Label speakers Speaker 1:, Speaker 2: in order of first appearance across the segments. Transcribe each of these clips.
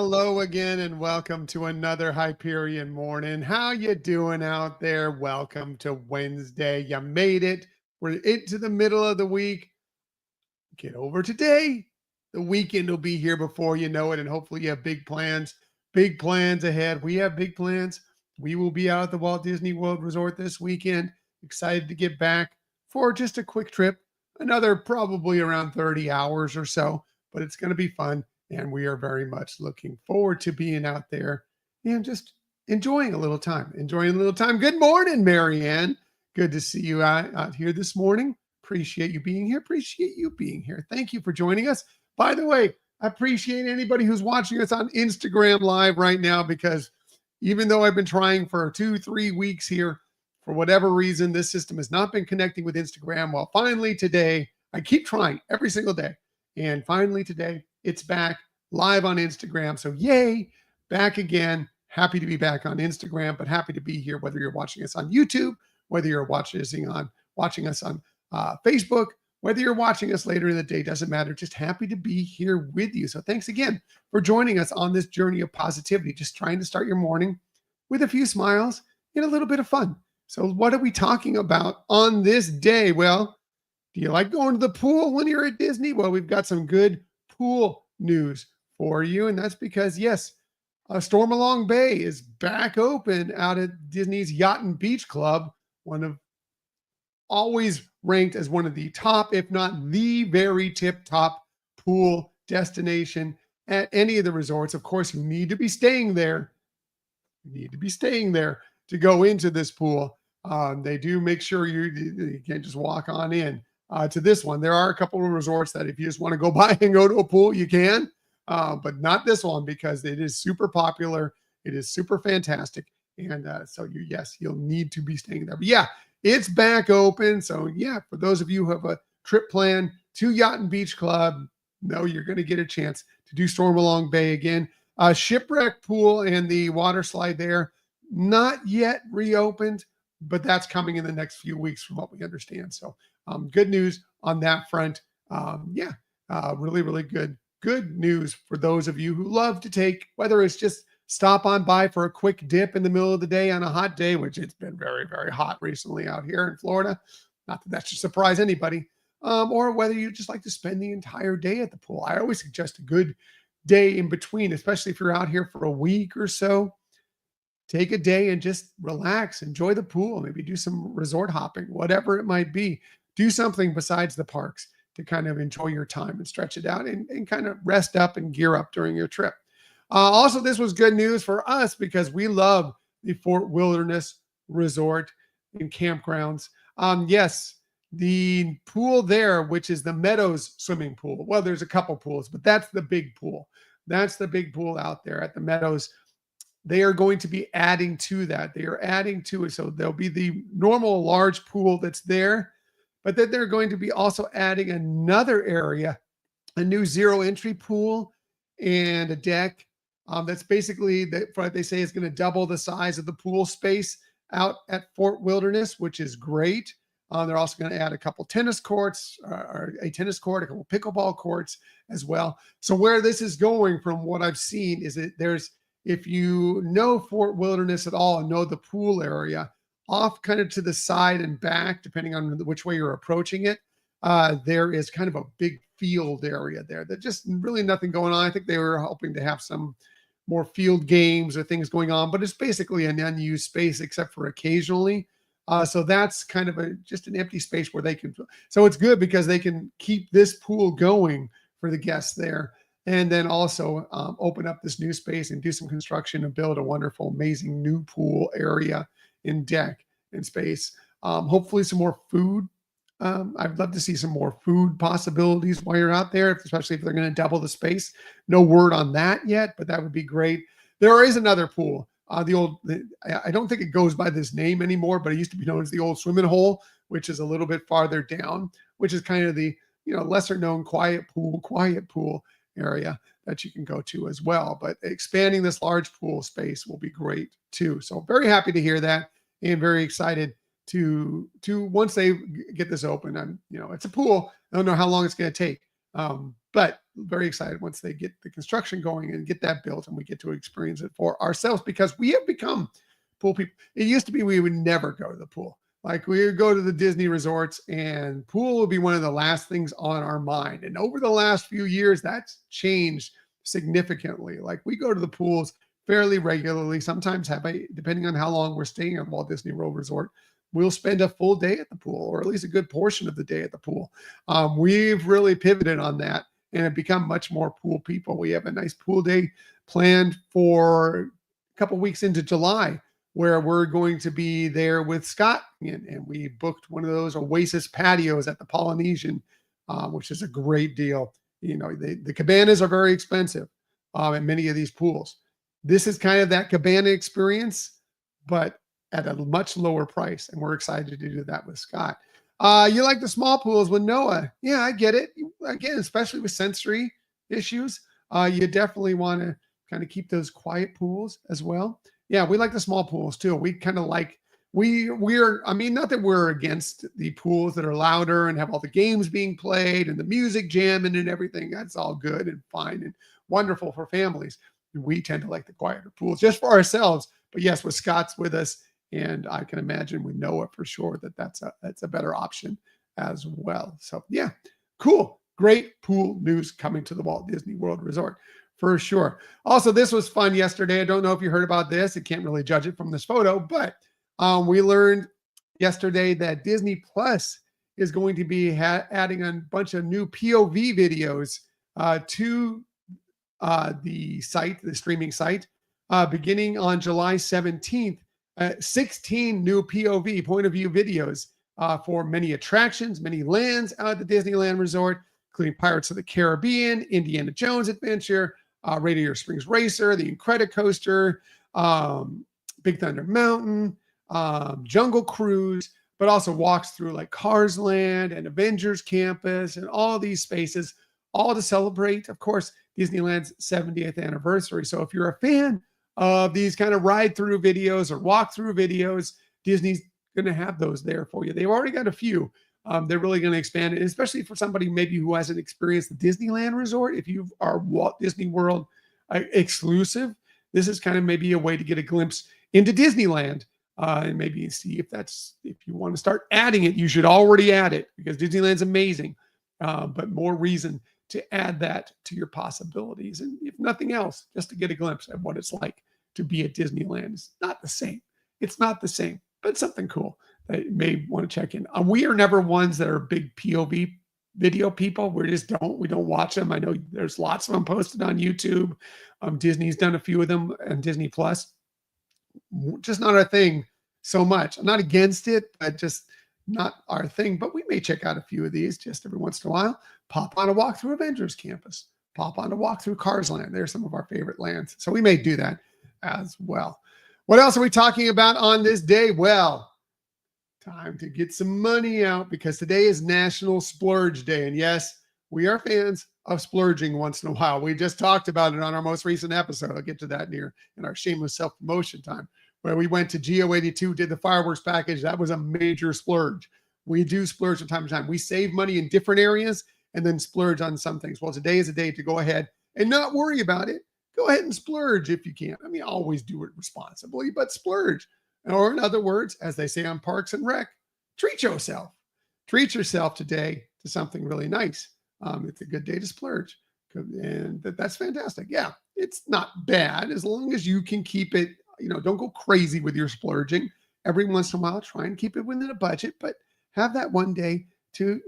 Speaker 1: Hello again and welcome to another Hyperion morning. How you doing out there? Welcome to Wednesday. You made it. We're into the middle of the week. Get over today. The weekend will be here before you know it, and hopefully you have big plans ahead. We have big plans. We will be out at the Walt Disney World Resort this weekend. Excited to get back for just a quick trip. Another probably around 30 hours or so, but it's going to be fun. And we are very much looking forward to being out there and just enjoying a little time. Enjoying a little time. Good morning, Marianne. Good to see you out here this morning. Appreciate you being here. Appreciate you being here. Thank you for joining us. By the way, I appreciate anybody who's watching us on Instagram Live right now, because even though I've been trying for 2-3 weeks here, for whatever reason, this system has not been connecting with Instagram. Well, finally today, I keep trying every single day. And finally today, it's back live on Instagram. So yay, back again. Happy to be back on Instagram, but happy to be here, whether you're watching us on YouTube, whether you're watching us on Facebook, whether you're watching us later in the day, doesn't matter. Just happy to be here with you. So thanks again for joining us on this journey of positivity, just trying to start your morning with a few smiles and a little bit of fun. So what are we talking about on this day? Well, do you like going to the pool when you're at Disney? Well, we've got some good pool news for you. And that's because, yes, Stormalong Bay is back open out at Disney's Yacht and Beach Club, one of always ranked as one of the top, if not the very tip top pool destination at any of the resorts. Of course, you need to be staying there. You need to be staying there to go into this pool. They do make sure you can't just walk on in to this one. There are a couple of resorts that if you just want to go by and go to a pool, you can, but not this one, because it is super popular. It is super fantastic. And so you'll need to be staying there. But yeah, it's back open. So yeah, for those of you who have a trip plan to Yacht and Beach Club, no, you're going to get a chance to do Stormalong Bay again. Shipwreck Pool and the water slide there, not yet reopened, but that's coming in the next few weeks from what we understand. So good news on that front. Really, really good news for those of you who love to take, whether it's just stop on by for a quick dip in the middle of the day on a hot day, which it's been very, very hot recently out here in Florida. Not that should surprise anybody. Or whether you just like to spend the entire day at the pool. I always suggest a good day in between, especially if you're out here for a week or so. Take a day and just relax, enjoy the pool, maybe do some resort hopping, whatever it might be. Do something besides the parks to kind of enjoy your time and stretch it out and kind of rest up and gear up during your trip. Also, this was good news for us because we love the Fort Wilderness Resort and Campgrounds. Yes, the pool there, which is the Meadows swimming pool. Well, there's a couple pools, but that's the big pool. That's the big pool out there at the Meadows. They are going to be adding to that. They are adding to it. So there'll be the normal large pool that's there, but then they're going to be also adding another area, a new zero entry pool and a deck. That's basically what they say is going to double the size of the pool space out at Fort Wilderness, which is great. They're also going to add a couple tennis courts, or a tennis court, a couple pickleball courts as well. So where this is going, from what I've seen, is that if you know Fort Wilderness at all and know the pool area, off kind of to the side and back, depending on which way you're approaching it, there is kind of a big field area there. There's just really nothing going on. I think they were hoping to have some more field games or things going on, but it's basically an unused space except for occasionally. So that's kind of just an empty space where they can. So it's good because they can keep this pool going for the guests there, and then also open up this new space and do some construction and build a wonderful, amazing new pool area and deck and space. Hopefully some more food. I'd love to see some more food possibilities while you're out there, especially if they're going to double the space. No word on that yet, but that would be great. There is another pool. I don't think it goes by this name anymore, but it used to be known as the old swimming hole, which is a little bit farther down, which is kind of the lesser known quiet pool area that you can go to as well. But expanding this large pool space will be great too. So very happy to hear that, and very excited to once they get this open. It's a pool. I don't know how long it's going to take, but very excited once they get the construction going and get that built and we get to experience it for ourselves, because we have become pool people. It used to be we would never go to the pool. Like we would go to the Disney resorts and pool would be one of the last things on our mind. And over the last few years, that's changed significantly. Like we go to the pools fairly regularly, sometimes depending on how long we're staying at Walt Disney World Resort, we'll spend a full day at the pool, or at least a good portion of the day at the pool. We've really pivoted on that and have become much more pool people. We have a nice pool day planned for a couple weeks into July, where we're going to be there with Scott. And we booked one of those Oasis patios at the Polynesian, which is a great deal. The cabanas are very expensive at many of these pools. This is kind of that cabana experience, but at a much lower price. And we're excited to do that with Scott. You like the small pools with Noah. Yeah, I get it. Again, especially with sensory issues, you definitely want to kind of keep those quiet pools as well. Yeah, we like the small pools too. We kind of like, I mean, not that we're against the pools that are louder and have all the games being played and the music jamming and everything. That's all good and fine and wonderful for families. We tend to like the quieter pools just for ourselves. But yes, with Scott's with us, and I can imagine with Noah for sure that's a better option as well. So yeah, cool. Great pool news coming to the Walt Disney World Resort for sure. Also, this was fun yesterday. I don't know if you heard about this. I can't really judge it from this photo, but we learned yesterday that Disney Plus is going to be adding a bunch of new POV videos to the site, the streaming site, beginning on July 17th. 16 new POV, point of view videos for many attractions, many lands out at the Disneyland Resort, including Pirates of the Caribbean, Indiana Jones Adventure, Radiator Springs Racer, the Incredicoaster, Big Thunder Mountain, Jungle Cruise, but also walks through like Cars Land and Avengers Campus and all these spaces, all to celebrate, of course, Disneyland's 70th anniversary. So if you're a fan of these kind of ride through videos or walk through videos, Disney's going to have those there for you. They've already got a few. They're really going to expand it, especially for somebody maybe who hasn't experienced the Disneyland Resort. If you are Walt Disney World exclusive, this is kind of maybe a way to get a glimpse into Disneyland and maybe see if you want to start adding it. You should already add it because Disneyland's amazing, but more reason to add that to your possibilities. And if nothing else, just to get a glimpse of what it's like to be at Disneyland. It's not the same. It's not the same, but something cool that you may want to check in. We are never ones that are big POV video people. We don't watch them. I know there's lots of them posted on YouTube. Disney's done a few of them and Disney Plus. Just not our thing so much. I'm not against it, but just not our thing. But we may check out a few of these just every once in a while. Pop on a walk through Avengers Campus. Pop on a walk through Cars Land. They're some of our favorite lands. So we may do that as well. What else are we talking about on this day? Well, time to get some money out because today is National Splurge Day. And yes, we are fans of splurging once in a while. We just talked about it on our most recent episode. I'll get to that in our shameless self-promotion time, where we went to GO82, did the fireworks package. That was a major splurge. We do splurge from time to time. We save money in different areas and then splurge on some things. Well, today is a day to go ahead and not worry about it. Go ahead and splurge if you can. I mean, always do it responsibly, but splurge. Or in other words, as they say on Parks and Rec, treat yourself. Treat yourself today to something really nice. It's a good day to splurge. And that's fantastic. Yeah, it's not bad as long as you can keep it, don't go crazy with your splurging. Every once in a while, try and keep it within a budget, but have that one day to,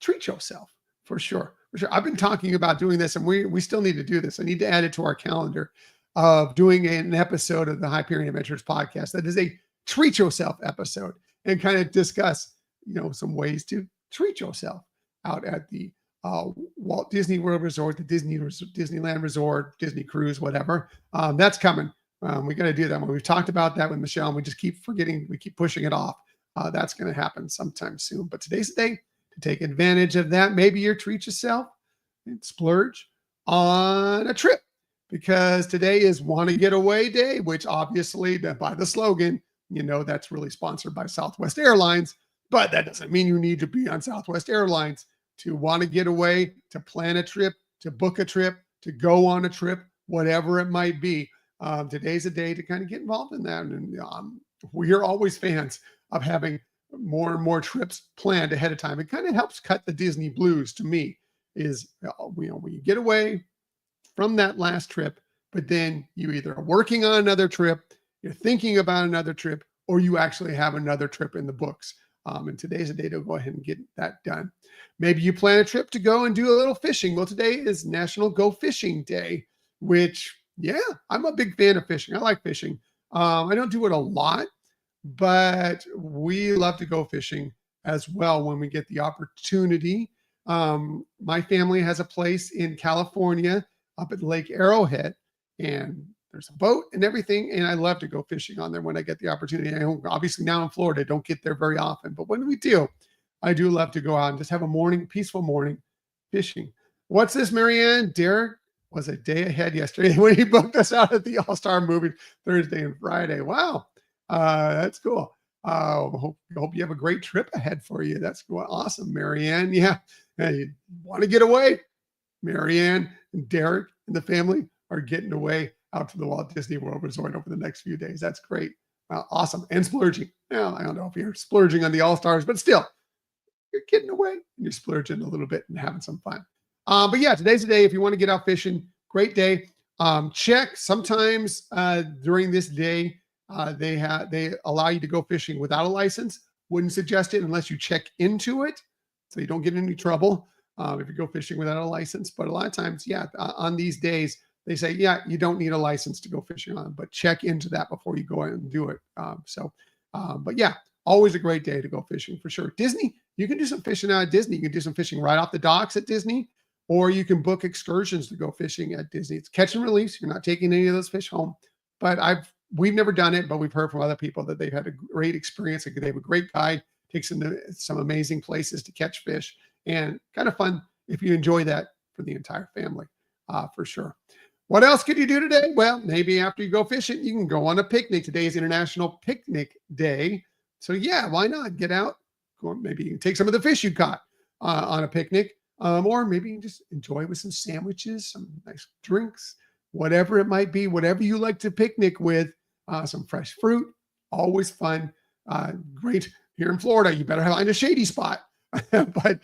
Speaker 1: treat yourself for sure. For sure. I've been talking about doing this and we still need to do this. I need to add it to our calendar of doing an episode of the Hyperion Adventures podcast that is a treat yourself episode and kind of discuss, some ways to treat yourself out at the Walt Disney World Resort, the Disneyland Resort, Disney Cruise, whatever. That's coming. We got to do that one. We've talked about that with Michelle and we just keep forgetting. We keep pushing it off. That's going to happen sometime soon. But today's the day to take advantage of that. Maybe you treat yourself and splurge on a trip because today is Want to Get Away Day, which obviously by the slogan, that's really sponsored by Southwest Airlines. But that doesn't mean you need to be on Southwest Airlines to want to get away, to plan a trip to book a trip, to go on a trip, whatever it might be. Today's a day to kind of get involved in that. And we are always fans of having more and more trips planned ahead of time. It kind of helps cut the Disney blues to me. Is when you get away from that last trip, but then you either are working on another trip, you're thinking about another trip, or you actually have another trip in the books. And today's a day to go ahead and get that done. Maybe you plan a trip to go and do a little fishing. Well, today is National Go Fishing Day, which, yeah, I'm a big fan of fishing. I like fishing. I don't do it a lot, but we love to go fishing as well when we get the opportunity. My family has a place in California up at Lake Arrowhead, and there's a boat and everything. And I love to go fishing on there when I get the opportunity. Obviously now in Florida, don't get there very often, but when we do, I do love to go out and just have a peaceful morning fishing. What's this, Marianne? Derek was a day ahead yesterday when he booked us out at the All-Star movie Thursday and Friday. Wow. That's cool. Hope you have a great trip ahead for you. That's awesome, Marianne. Yeah. Hey, you want to get away? Marianne and Derek and the family are getting away out to the Walt Disney World Resort over the next few days. That's great. Awesome. And splurging. Well, I don't know if you're splurging on the All-Stars, but still, you're getting away and you're splurging a little bit and having some fun. But yeah, today's the day if you want to get out fishing. Great day. Check sometimes during this day, they allow you to go fishing without a license. Wouldn't suggest it unless you check into it, so you don't get in any trouble if you go fishing without a license. But a lot of times, yeah, on these days, they say, yeah, you don't need a license to go fishing on, but check into that before you go out and do it. But yeah, always a great day to go fishing for sure. Disney, you can do some fishing out at Disney. You can do some fishing right off the docks at Disney, or you can book excursions to go fishing at Disney. It's catch and release. You're not taking any of those fish home. But we've never done it, but we've heard from other people that they've had a great experience. They have a great guide, takes them to some amazing places to catch fish, and kind of fun if you enjoy that for the entire family, for sure. What else could you do today? Well, maybe after you go fishing, you can go on a picnic. Today is International Picnic Day. So yeah, why not get out? Maybe you can take some of the fish you caught on a picnic, or maybe you can just enjoy with some sandwiches, some nice drinks, whatever it might be, whatever you like to picnic with, some fresh fruit, always fun. Great here in Florida. You better find a shady spot, but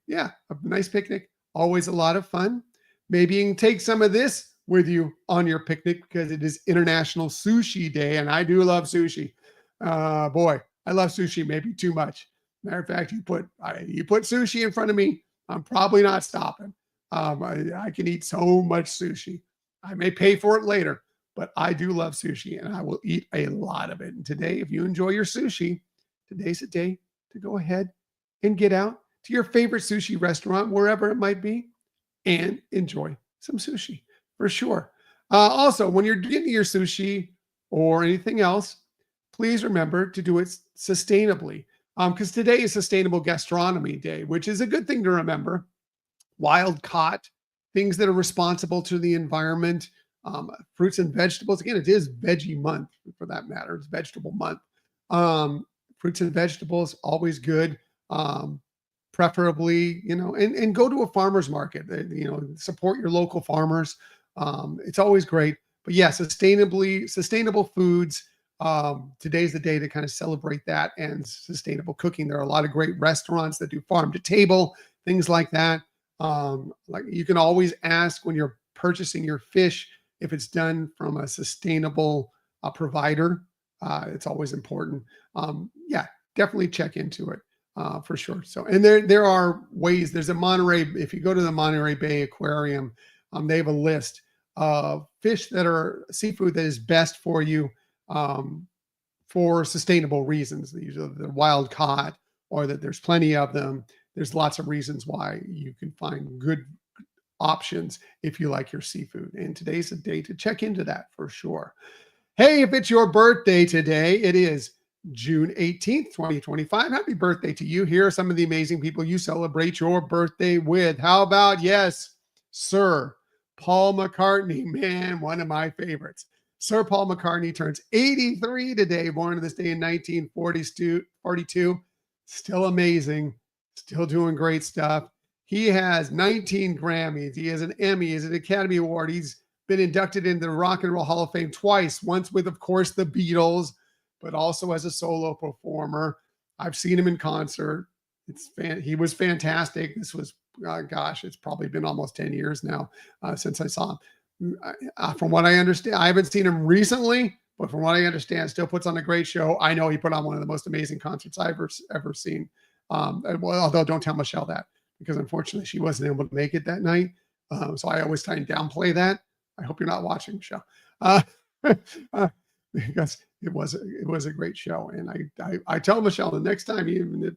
Speaker 1: yeah, a nice picnic, always a lot of fun. Maybe you can take some of this with you on your picnic because it is International Sushi Day, and I do love sushi. Boy, I love sushi maybe too much. Matter of fact, you put sushi in front of me, I'm probably not stopping. I can eat so much sushi. I may pay for it later, but I do love sushi, and I will eat a lot of it. And today, if you enjoy your sushi, today's a day to go ahead and get out to your favorite sushi restaurant, wherever it might be, and enjoy some sushi for sure. Also, when you're getting your sushi or anything else, please remember to do it sustainably, because today is Sustainable Gastronomy Day, which is a good thing to remember. Wild caught, things that are responsible to the environment, fruits and vegetables. Again, it is veggie month for that matter. It's vegetable month. Fruits and vegetables, always good. Preferably, and go to a farmer's market, support your local farmers. It's always great. But yeah, sustainable foods. Today's the day to kind of celebrate that and sustainable cooking. There are a lot of great restaurants that do farm to table, things like that. Like you can always ask when you're purchasing your fish if it's done from a sustainable provider. It's always important. Yeah, definitely check into it. For sure. So, and there are ways. There's a Monterey. If you go to the Monterey Bay Aquarium, they have a list of fish that are seafood that is best for you for sustainable reasons. These are the wild caught, or that there's plenty of them. There's lots of reasons why you can find good options if you like your seafood. And today's a day to check into that for sure. Hey, if it's your birthday today, it is June 18th, 2025. Happy birthday to you. Here are some of the amazing people you celebrate your birthday with. How about, yes, Sir Paul McCartney, man, one of my favorites. Sir Paul McCartney turns 83 today, born on this day in 1942. Still amazing, still doing great stuff. He has 19 Grammys. He has an Emmy. He has an Academy Award. He's been inducted into the Rock and Roll Hall of Fame twice, once with, of course, the Beatles, but also as a solo performer. I've seen him in concert. He was fantastic. This was, gosh, it's probably been almost 10 years now since I saw him. From what I understand, I haven't seen him recently, but from what I understand, still puts on a great show. I know he put on one of the most amazing concerts I've ever seen. Well, although don't tell Michelle that, because unfortunately she wasn't able to make it that night. So I always try and downplay that. I hope you're not watching, Michelle, because it was a great show. And I tell Michelle the next time, even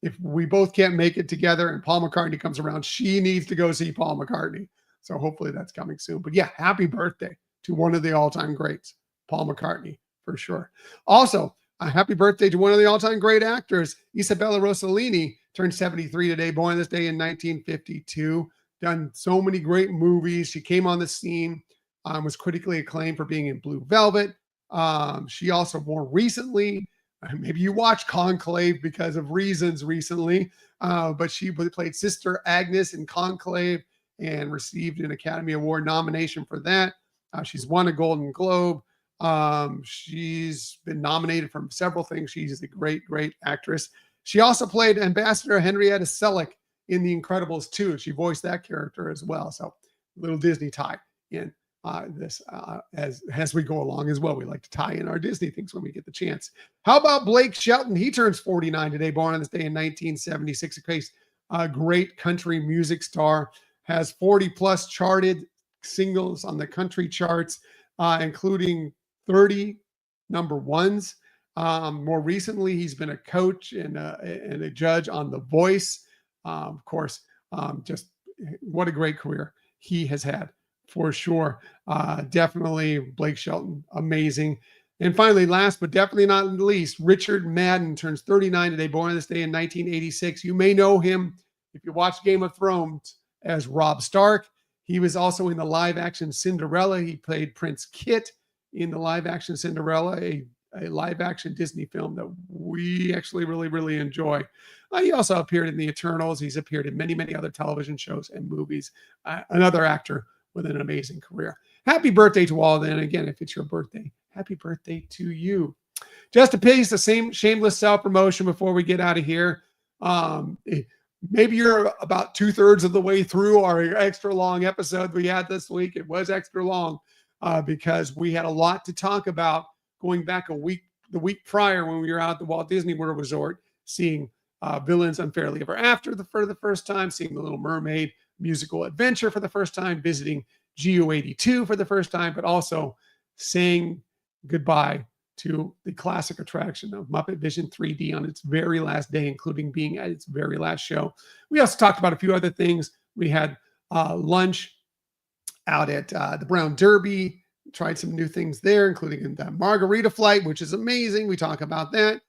Speaker 1: if we both can't make it together and Paul McCartney comes around, she needs to go see Paul McCartney. So hopefully that's coming soon. But yeah, happy birthday to one of the all-time greats, Paul McCartney, for sure. Also, a happy birthday to one of the all-time great actors, Isabella Rossellini, turned 73 today, born this day in 1952. Done so many great movies. She came on the scene, was critically acclaimed for being in Blue Velvet. She also more recently, maybe you watched Conclave because of reasons recently, but she played Sister Agnes in Conclave and received an Academy Award nomination for that. She's won a Golden Globe. She's been nominated for several things. She's a great, great actress. She also played Ambassador Henrietta Selleck in The Incredibles 2. She voiced that character as well. So a little Disney tie in this as we go along as well. We like to tie in our Disney things when we get the chance. How about Blake Shelton? He turns 49 today, born on this day in 1976. A great country music star, has 40 plus charted singles on the country charts, including 30 number ones. More recently, he's been a coach and a judge on The Voice. Of course, just what a great career he has had, for sure. Definitely Blake Shelton, amazing. And finally, last but definitely not least, Richard Madden turns 39 today, born on this day in 1986. You may know him if you watch Game of Thrones as Robb Stark. He was also in the live-action Cinderella. He played Prince Kit in the live-action Cinderella, a live-action Disney film that we actually really, really enjoy. He also appeared in The Eternals. He's appeared in many, many other television shows and movies. Another actor with an amazing career. Happy birthday to all. Then again, if it's your birthday, happy birthday to you. Just a piece of same shameless self-promotion before we get out of here. Maybe you're about 2/3 of the way through our extra long episode we had this week. It was extra long because we had a lot to talk about going back the week prior when we were out at the Walt Disney World Resort, seeing Villains Unfairly Ever After for the first time, seeing The Little Mermaid musical adventure for the first time, visiting GU82 for the first time, but also saying goodbye to the classic attraction of Muppet Vision 3D on its very last day, including being at its very last show. We also talked about a few other things. We had lunch out at the Brown Derby, tried some new things there, including the Margarita Flight, which is amazing. We talk about that.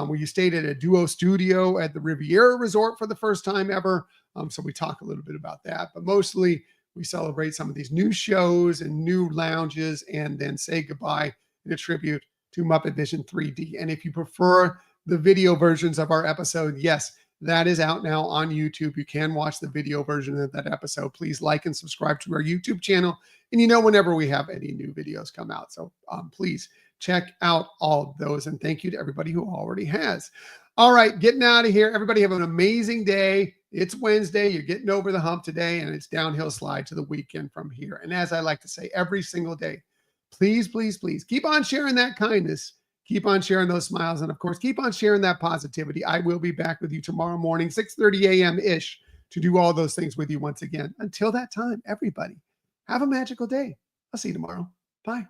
Speaker 1: We stayed at a Duo Studio at the Riviera Resort for the first time ever. So we talk a little bit about that, but mostly we celebrate some of these new shows and new lounges and then say goodbye in a tribute to Muppet Vision 3D. And if you prefer the video versions of our episode, yes, that is out now on YouTube. You can watch the video version of that episode. Please like and subscribe to our YouTube channel. And whenever we have any new videos come out. So please check out all of those. And thank you to everybody who already has. All right, getting out of here. Everybody have an amazing day. It's Wednesday. You're getting over the hump today, and it's downhill slide to the weekend from here. And as I like to say every single day, please, please, please keep on sharing that kindness. Keep on sharing those smiles. And of course, keep on sharing that positivity. I will be back with you tomorrow morning, 6:30 a.m.-ish, to do all those things with you once again. Until that time, everybody, have a magical day. I'll see you tomorrow. Bye.